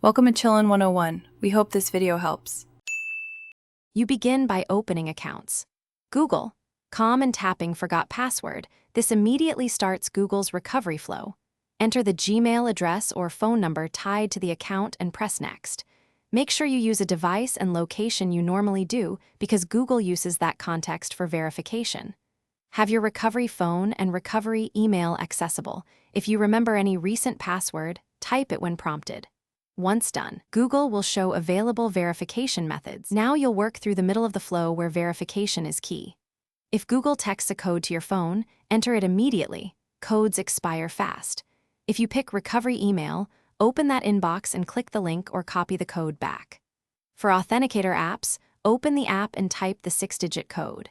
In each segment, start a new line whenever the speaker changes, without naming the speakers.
Welcome to Chillin' 101. We hope this video helps.
You begin by opening accounts. Google. Calm and tapping forgot password. This immediately starts Google's recovery flow. Enter the Gmail address or phone number tied to the account and press Next. Make sure you use a device and location you normally do because Google uses that context for verification. Have your recovery phone and recovery email accessible. If you remember any recent password, type it when prompted. Once done, Google will show available verification methods. Now you'll work through the middle of the flow where verification is key. If Google texts a code to your phone, enter it immediately. Codes expire fast. If you pick recovery email, open that inbox and click the link or copy the code back. For authenticator apps, open the app and type the 6-digit code.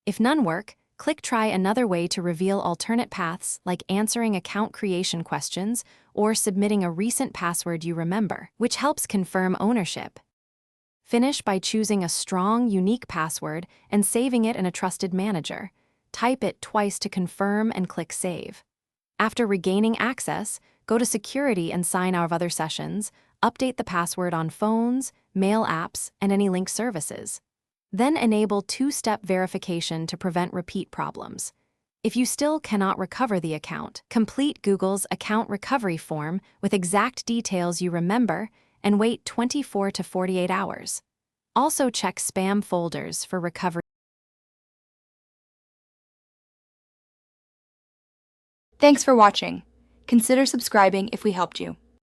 If none work, click Try another way to reveal alternate paths like answering account creation questions or submitting a recent password you remember, which helps confirm ownership. Finish by choosing a strong, unique password and saving it in a trusted manager. Type it twice to confirm and click Save. After regaining access, go to Security and sign out of other sessions, update the password on phones, mail apps, and any linked services. Then enable two-step verification to prevent repeat problems. If you still cannot recover the account, complete Google's account recovery form with exact details you remember and wait 24 to 48 hours. Also check spam folders for recovery.
Thanks for watching. Consider subscribing if we helped you.